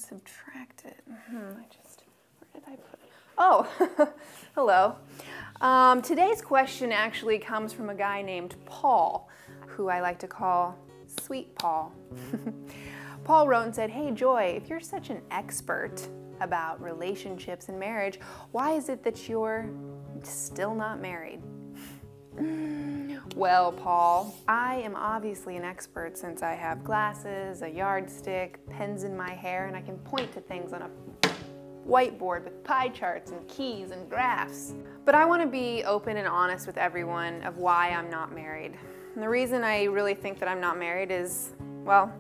subtract it. Where did I put it? Oh, hello. Today's question actually comes from a guy named Paul, who I like to call Sweet Paul. Paul wrote and said, "Hey Joy, if you're such an expert about relationships and marriage, why is it that you're still not married?" Well, Paul, I am obviously an expert since I have glasses, a yardstick, pens in my hair, and I can point to things on a whiteboard with pie charts and keys and graphs. But I want to be open and honest with everyone of why I'm not married. And the reason I really think that I'm not married is, well,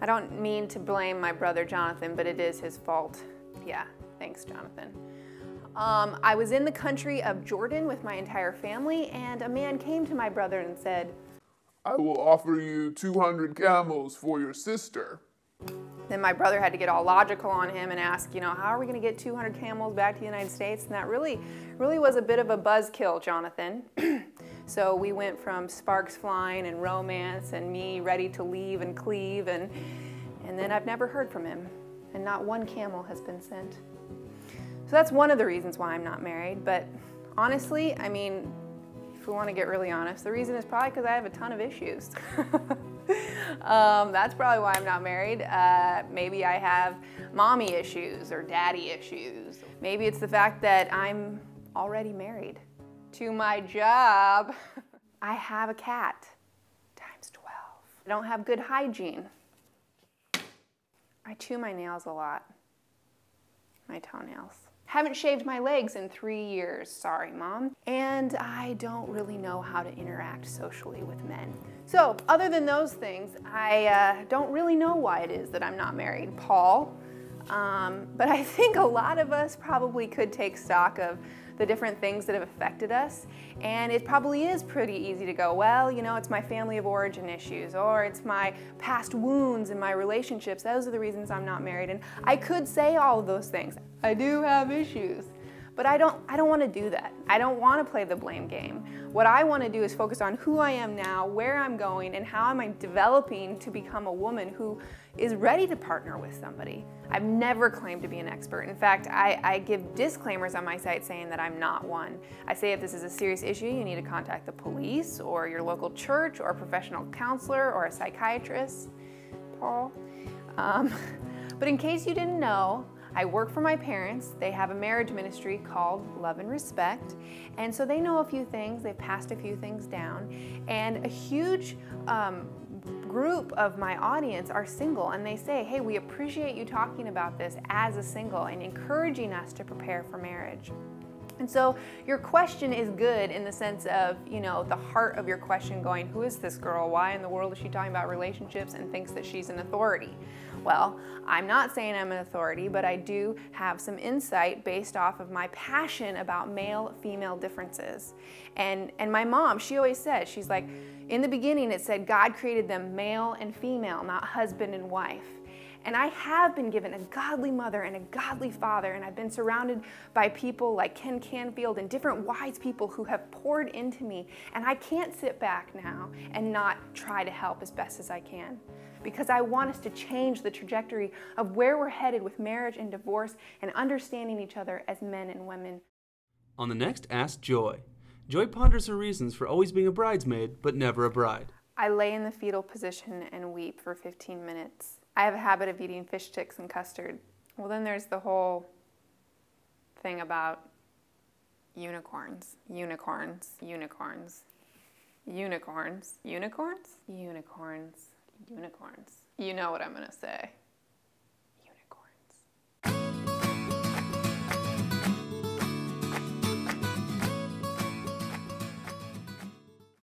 I don't mean to blame my brother Jonathan, but it is his fault. Yeah, thanks, Jonathan. I was in the country of Jordan with my entire family, and a man came to my brother and said, "I will offer you 200 camels for your sister." Then my brother had to get all logical on him and ask, how are we going to get 200 camels back to the United States? And that really was a bit of a buzzkill, Jonathan. So we went from sparks flying and romance and me ready to leave and cleave, and then I've never heard from him, and not one camel has been sent. So that's one of the reasons why I'm not married, but honestly, I mean, if we want to get really honest, the reason is probably because I have a ton of issues. That's probably why I'm not married. Maybe I have mommy issues or daddy issues. Maybe it's the fact that I'm already married to my job. I have a cat, times 12. I don't have good hygiene. I chew my nails a lot, my toenails. Haven't shaved my legs in 3 years, sorry Mom. And I don't really know how to interact socially with men. So other than those things, I don't really know why it is that I'm not married, Paul. But I think a lot of us probably could take stock of the different things that have affected us, and it probably is pretty easy to go, well, it's my family of origin issues, or it's my past wounds and my relationships. Those are the reasons I'm not married. And I could say all of those things. I do have issues, but I don't want to do that. I don't want to play the blame game. What I want to do is focus on who I am now, where I'm going, and how am I developing to become a woman who is ready to partner with somebody. I've never claimed to be an expert. In fact, I give disclaimers on my site saying that I'm not one. I say if this is a serious issue, you need to contact the police or your local church or a professional counselor or a psychiatrist, Paul. But in case you didn't know, I work for my parents. They have a marriage ministry called Love and Respect, and so they know a few things. They've passed a few things down, and a huge group of my audience are single, and they say, hey, we appreciate you talking about this as a single and encouraging us to prepare for marriage. And so your question is good in the sense of, the heart of your question going, who is this girl? Why in the world is she talking about relationships and thinks that she's an authority? Well, I'm not saying I'm an authority, but I do have some insight based off of my passion about male-female differences. And my mom, she always says, she's like, in the beginning it said God created them male and female, not husband and wife. And I have been given a godly mother and a godly father, and I've been surrounded by people like Ken Canfield and different wise people who have poured into me. And I can't sit back now and not try to help as best as I can, because I want us to change the trajectory of where we're headed with marriage and divorce and understanding each other as men and women. On the next Ask Joy, Joy ponders her reasons for always being a bridesmaid but never a bride. I lay in the fetal position and weep for 15 minutes. I have a habit of eating fish sticks and custard. Well, then there's the whole thing about unicorns, unicorns, unicorns, unicorns, unicorns, unicorns, unicorns. You know what I'm gonna say.